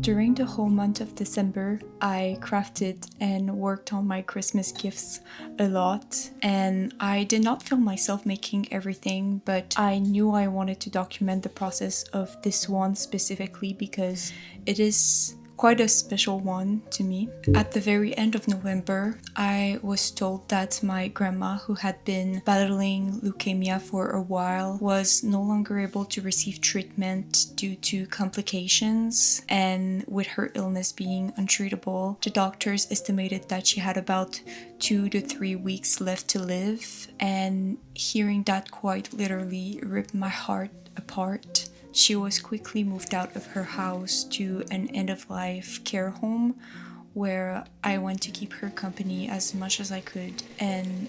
During the whole month of December, I crafted and worked on my Christmas gifts a lot, and I did not film myself making everything, but I knew I wanted to document the process of this one specifically because it is quite a special one to me. At the very end of November, I was told that my grandma, who had been battling leukemia for a while, was no longer able to receive treatment due to complications, and with her illness being untreatable, the doctors estimated that she had about 2 to 3 weeks left to live, and hearing that quite literally ripped my heart apart. She was quickly moved out of her house to an end-of-life care home where I went to keep her company as much as I could. And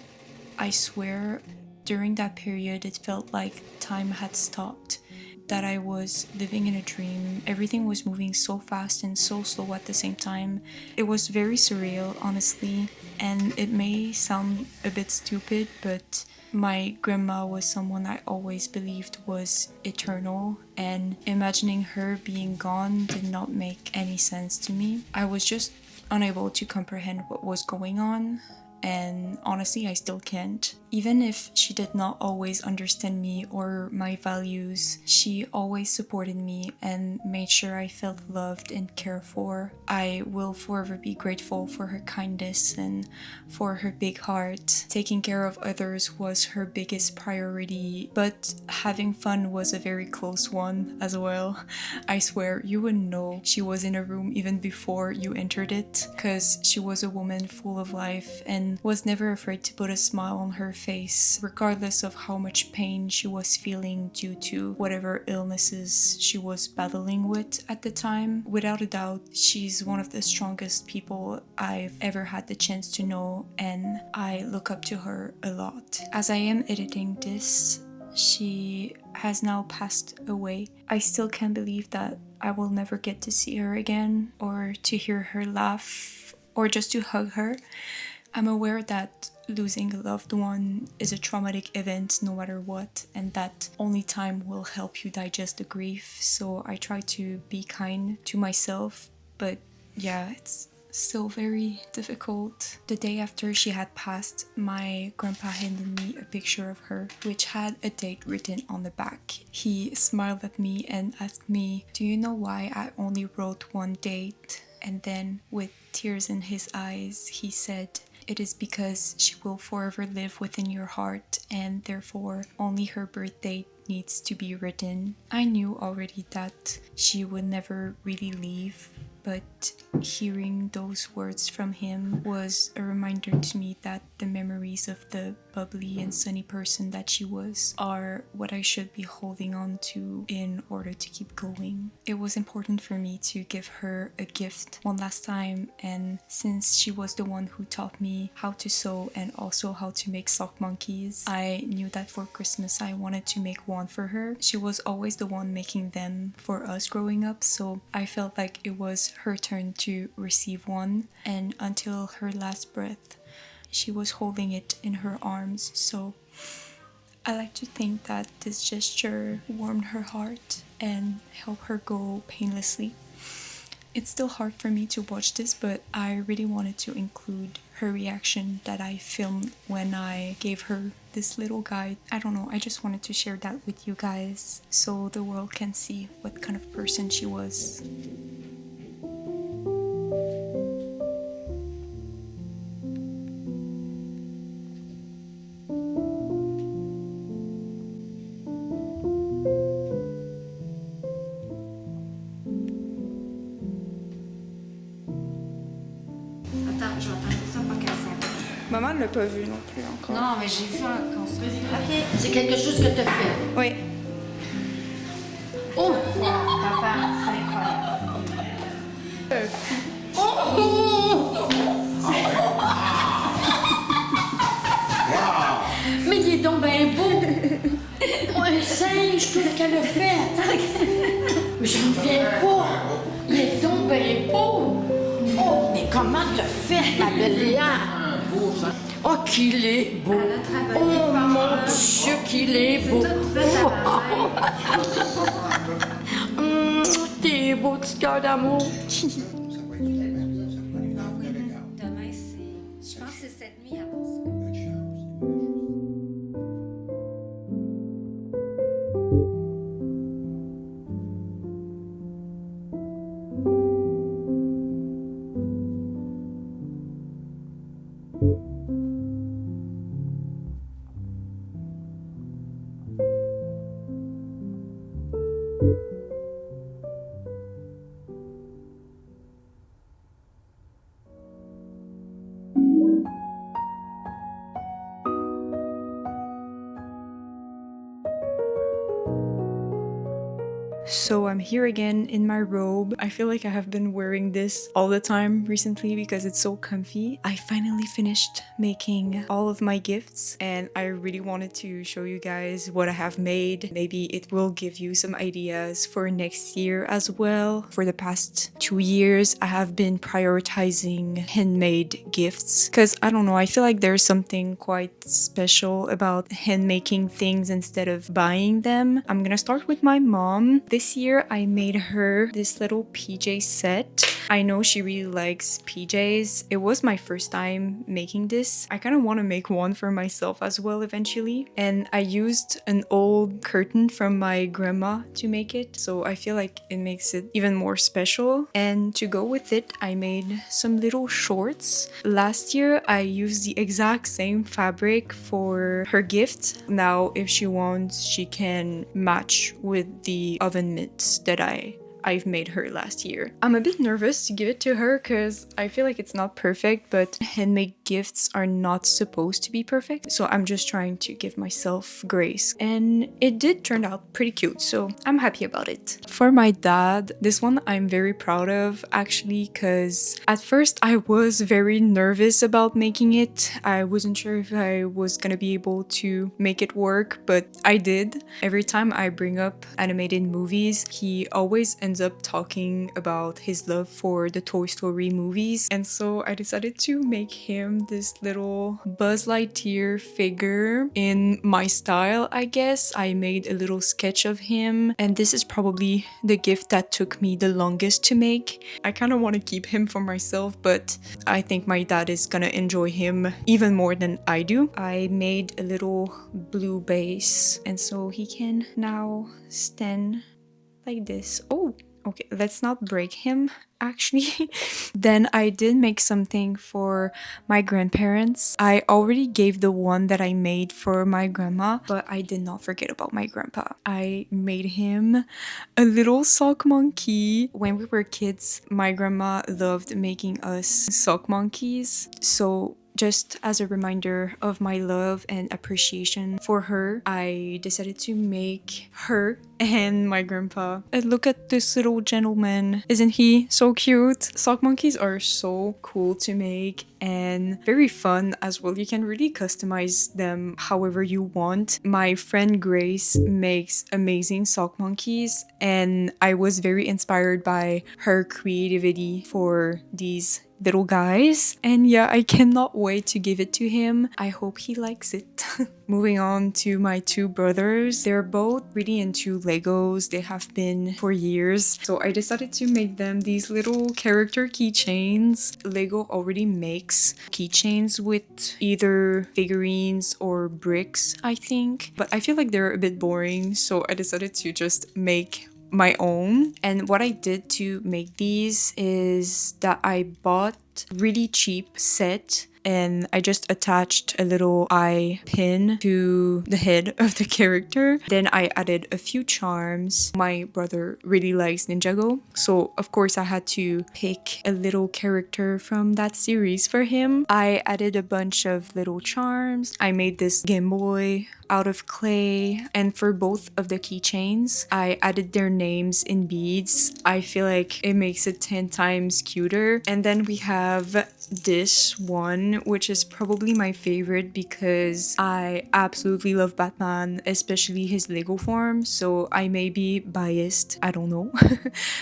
I swear, during that period, it felt like time had stopped, that I was living in a dream. Everything was moving so fast and so slow at the same time. It was very surreal, honestly, and it may sound a bit stupid, but my grandma was someone I always believed was eternal, and imagining her being gone did not make any sense to me. I was just unable to comprehend what was going on, and honestly, I still can't. Even if she did not always understand me or my values, she always supported me and made sure I felt loved and cared for. I will forever be grateful for her kindness and for her big heart. Taking care of others was her biggest priority, but having fun was a very close one as well. I swear, you wouldn't know she was in a room even before you entered it, because she was a woman full of life and was never afraid to put a smile on her face, regardless of how much pain she was feeling due to whatever illnesses she was battling with at the time. Without a doubt, she's one of the strongest people I've ever had the chance to know, and I look up to her a lot. As I am editing this, she has now passed away. I still can't believe that I will never get to see her again, or to hear her laugh, or just to hug her. I'm aware that losing a loved one is a traumatic event no matter what, and that only time will help you digest the grief, so I try to be kind to myself, but yeah, it's still very difficult. The day after she had passed, my grandpa handed me a picture of her, which had a date written on the back. He smiled at me and asked me, "Do you know why I only wrote one date?" And then, with tears in his eyes, he said, "It is because she will forever live within your heart, and therefore only her birth date needs to be written." I knew already that she would never really leave, but hearing those words from him was a reminder to me that the memories of the bubbly and sunny person that she was are what I should be holding on to in order to keep going. It was important for me to give her a gift one last time, and since she was the one who taught me how to sew and also how to make sock monkeys, I knew that for Christmas I wanted to make one for her. She was always the one making them for us growing up, so I felt like it was her turn to receive one, and until her last breath she was holding it in her arms. So I like to think that this gesture warmed her heart and helped her go painlessly. It's still hard for me to watch this, but I really wanted to include her reaction that I filmed when I gave her this little guide. I don't know, I just wanted to share that with you guys so the world can see what kind of person she was. Attends, je vais attendre ça pour qu'elle s'en Maman ne l'a pas vu non plus encore. Non, mais j'ai vu un construit. OK. C'est quelque chose que tu as fait. Oui. Oh! Papa, c'est incroyable. Mais il est donc bien beau! Oh, un singe, tout qu'elle a fait! Mais je ne reviens pas! Il est donc bien beau! Oh, mais comment t'as fait, ma belle Léa? Oh, qu'il est beau! Oh, mon Dieu, qu'il est beau! T'es beaux petits cœurs d'amour. Demain, c'est. Je pense que c'est cette nuit avant ça. So I'm here again in my robe. I feel like I have been wearing this all the time recently because it's so comfy. I finally finished making all of my gifts and I really wanted to show you guys what I have made. Maybe it will give you some ideas for next year as well. For the past 2 years, I have been prioritizing handmade gifts because I don't know, I feel like there's something quite special about hand making things instead of buying them. I'm gonna start with my mom. This year I made her this little PJ set. I know she really likes PJs. It was my first time making this. I kind of want to make one for myself as well eventually. And I used an old curtain from my grandma to make it. So I feel like it makes it even more special. And to go with it, I made some little shorts. Last year, I used the exact same fabric for her gift. Now, if she wants, she can match with the oven mitts that I've made her last year. I'm a bit nervous to give it to her because I feel like it's not perfect, but handmade gifts are not supposed to be perfect. So I'm just trying to give myself grace. And it did turn out pretty cute, so I'm happy about it. For my dad, this one I'm very proud of actually because at first I was very nervous about making it. I wasn't sure if I was gonna be able to make it work, but I did. Every time I bring up animated movies, he always ends up talking about his love for the Toy Story movies. And so I decided to make him this little Buzz Lightyear figure in my style, I guess. I made a little sketch of him, and this is probably the gift that took me the longest to make. I kind of want to keep him for myself, but I think my dad is gonna enjoy him even more than I do. I made a little blue base, and so he can now stand like this. Oh, okay, let's not break him actually. Then I did make something for my grandparents. I already gave the one that I made for my grandma, but I did not forget about my grandpa. I made him a little sock monkey. When we were kids, my grandma loved making us sock monkeys. So just as a reminder of my love and appreciation for her, I decided to make her and my grandpa. And look at this little gentleman. Isn't he so cute? Sock monkeys are so cool to make and very fun as well. You can really customize them however you want. My friend Grace makes amazing sock monkeys, and I was very inspired by her creativity for these little guys. And yeah, I cannot wait to give it to him. I hope he likes it. Moving on to my two brothers. They're both really into Legos. They have been for years. So I decided to make them these little character keychains. Lego already makes keychains with either figurines or bricks, I think. But I feel like they're a bit boring. So I decided to just make my own. And what I did to make these is that I bought really cheap set and I just attached a little eye pin to the head of the character. Then I added a few charms. My brother really likes Ninjago, so of course I had to pick a little character from that series for him. I added a bunch of little charms. I made this Game Boy out of clay, and for both of the keychains I added their names in beads. I feel like it makes it 10 times cuter. And then we have this one, which is probably my favorite because I absolutely love Batman, especially his Lego form, so I may be biased, I don't know.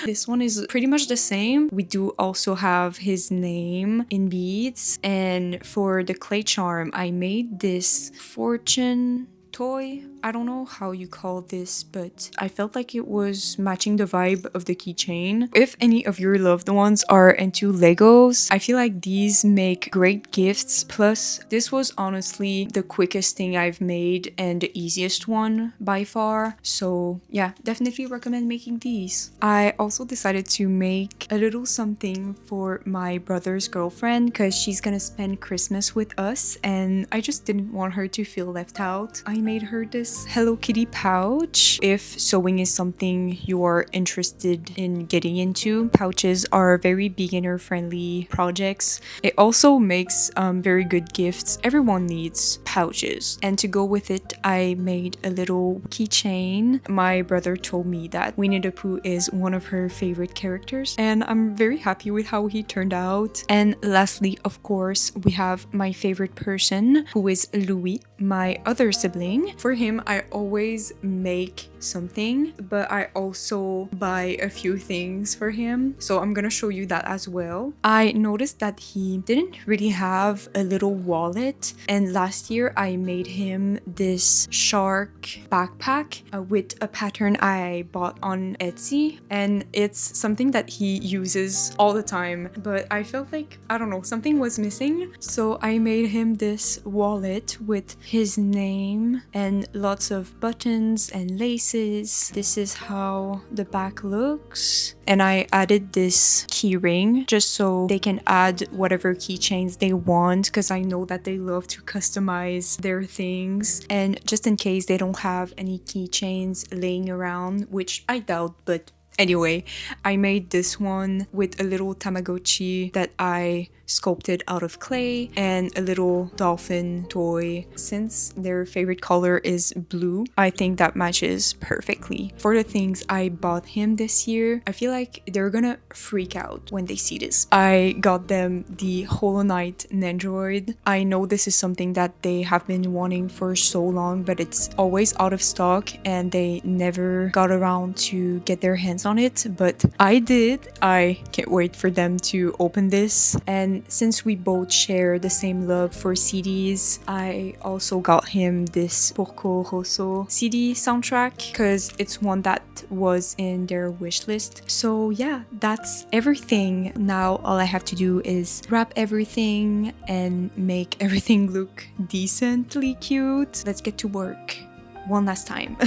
This one is pretty much the same. We do also have his name in beads, and for the clay charm I made this fortune toy. I don't know how you call this, but I felt like it was matching the vibe of the keychain. If any of your loved ones are into Legos, I feel like these make great gifts. Plus, this was honestly the quickest thing I've made and the easiest one by far. So yeah, definitely recommend making these. I also decided to make a little something for my brother's girlfriend because she's gonna spend Christmas with us and I just didn't want her to feel left out. I made her this Hello Kitty pouch. If sewing is something you are interested in getting into, pouches are very beginner friendly projects. It also makes very good gifts. Everyone needs pouches. And to go with it, I made a little keychain. My brother told me that Winnie the Pooh is one of her favorite characters and I'm very happy with how he turned out. And lastly, of course, we have my favorite person, who is Louis, my other sibling. For him, I always make something, but I also buy a few things for him. So I'm gonna show you that as well. I noticed that he didn't really have a little wallet, and last year I made him this shark backpack with a pattern I bought on Etsy, and it's something that he uses all the time, but I felt like, I don't know, something was missing. So I made him this wallet with his name and lots of buttons and laces. This is how the back looks. And I added this key ring just so they can add whatever keychains they want, because I know that they love to customize their things. And just in case they don't have any keychains laying around, which I doubt, but anyway, I made this one with a little Tamagotchi that I sculpted out of clay and a little dolphin toy. Since their favorite color is blue, I think that matches perfectly. For the things I bought him this year, I feel like they're gonna freak out when they see this. I got them the Hollow Knight Nendroid. I know this is something that they have been wanting for so long, but it's always out of stock and they never got around to get their hands on it, but I did. I can't wait for them to open this. And since we both share the same love for CDs, I also got him this Porco Rosso CD soundtrack because it's one that was in their wish list. So yeah, that's everything. Now all I have to do is wrap everything and make everything look decently cute. Let's get to work one last time.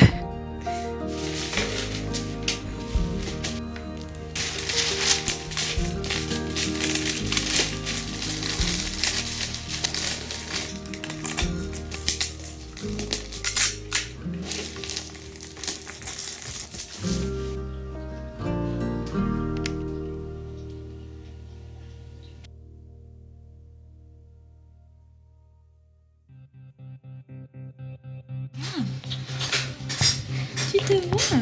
Tu te vois?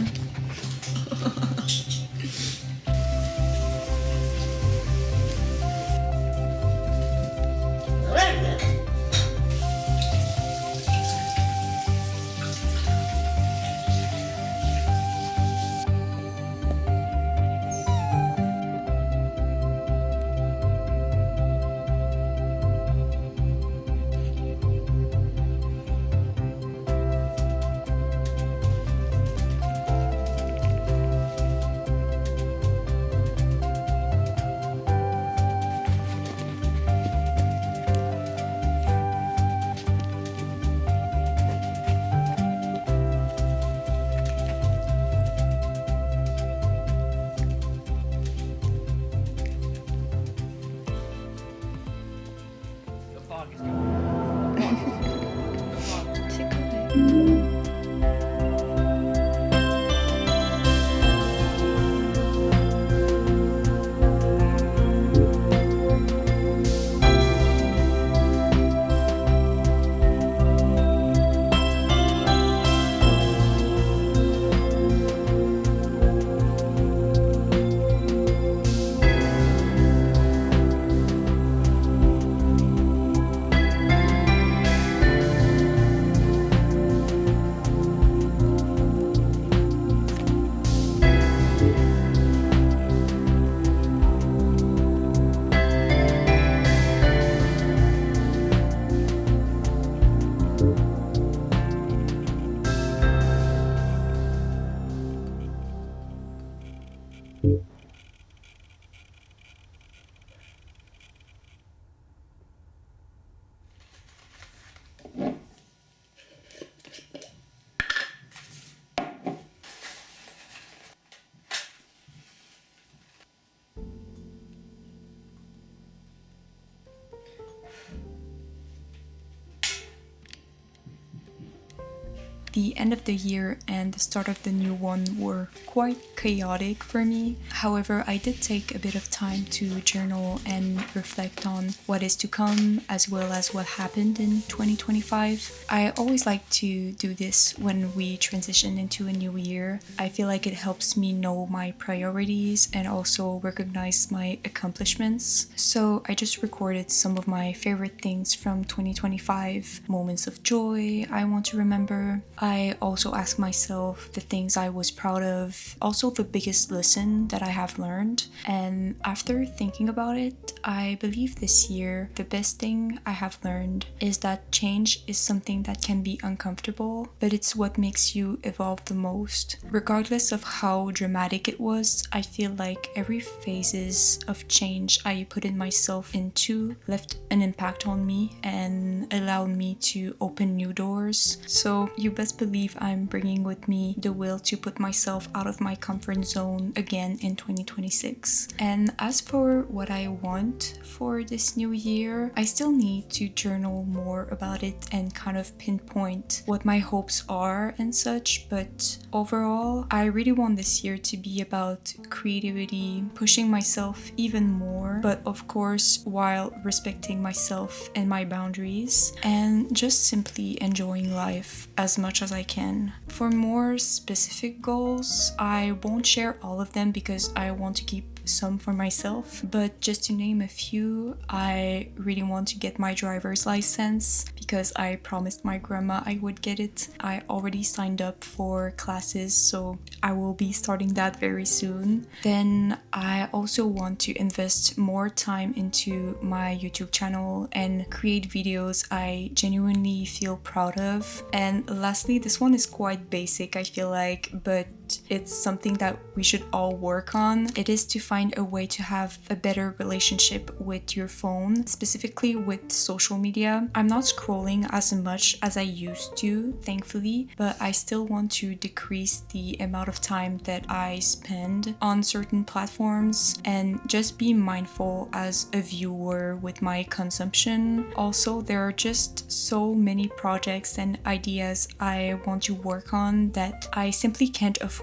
The end of the year and the start of the new one were quite chaotic for me. However, I did take a bit of time to journal and reflect on what is to come, as well as what happened in 2025. I always like to do this when we transition into a new year. I feel like it helps me know my priorities and also recognize my accomplishments. So I just recorded some of my favorite things from 2025, moments of joy I want to remember. I also ask myself the things I was proud of, also the biggest lesson that I have learned. And after thinking about it, I believe this year the best thing I have learned is that change is something that can be uncomfortable, but it's what makes you evolve the most. Regardless of how dramatic it was, I feel like every phases of change I put in myself into left an impact on me and allowed me to open new doors. So you best believe I'm bringing with me the will to put myself out of my comfort zone again in 2026. And as for what I want for this new year, I still need to journal more about it and kind of pinpoint what my hopes are and such. But overall, I really want this year to be about creativity, pushing myself even more, but of course, while respecting myself and my boundaries, and just simply enjoying life as much as I can. For more specific goals, I won't share all of them because I want to keep some for myself, but just to name a few, I really want to get my driver's license because I promised my grandma I would get it. I already signed up for classes, so I will be starting that very soon. Then I also want to invest more time into my YouTube channel and create videos I genuinely feel proud of. And lastly, this one is quite basic, I feel like, but it's something that we should all work on. It is to find a way to have a better relationship with your phone, specifically with social media. I'm not scrolling as much as I used to, thankfully, but I still want to decrease the amount of time that I spend on certain platforms and just be mindful as a viewer with my consumption. Also, there are just so many projects and ideas I want to work on that I simply can't afford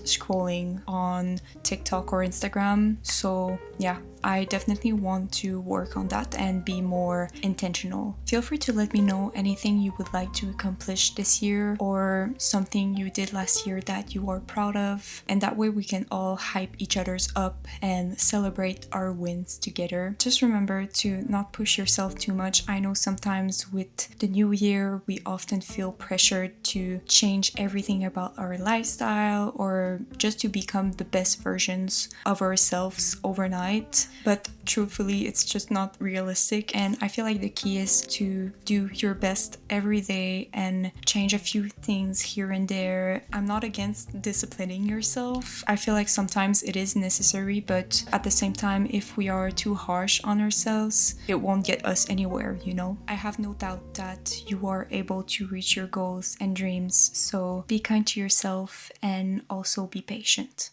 scrolling on TikTok or Instagram. So yeah, I definitely want to work on that and be more intentional. Feel free to let me know anything you would like to accomplish this year or something you did last year that you are proud of, and that way we can all hype each other's up and celebrate our wins together. Just remember to not push yourself too much. I know sometimes with the new year we often feel pressured to change everything about our lifestyle or just to become the best versions of ourselves overnight. But truthfully, it's just not realistic, and I feel like the key is to do your best every day and change a few things here and there. I'm not against disciplining yourself. I feel like sometimes it is necessary, but at the same time, if we are too harsh on ourselves, it won't get us anywhere, you know? I have no doubt that you are able to reach your goals and dreams, so be kind to yourself and also be patient.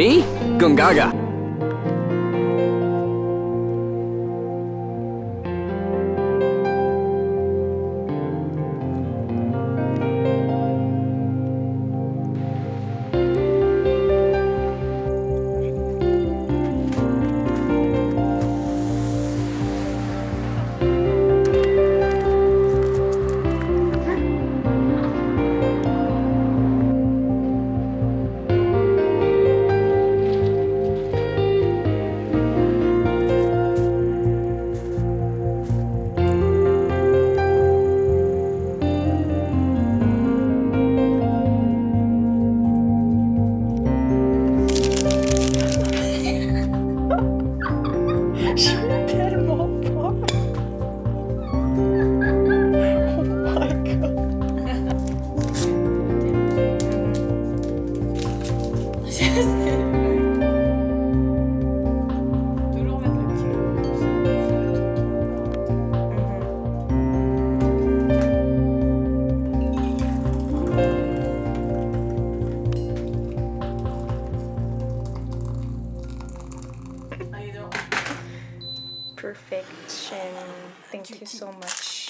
Me? Gungaga. Je suis tellement fort. Oh my god. Toujours mettre le petit logo comme ça. Perfection. Thank you so much.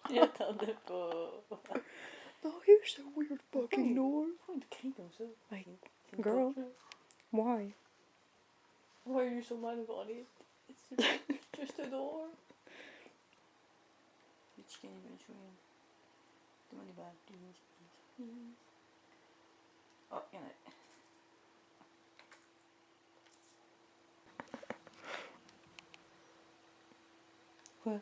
J'attendais pas. Oh, here's a weird fucking door. Pourquoi tu cries comme ça? Like, C'est une girl. torture. Why? Why are you so mad about it? It's just a door. The chicken is been chewing. The money back, please. Oh, y'en a. Quoi?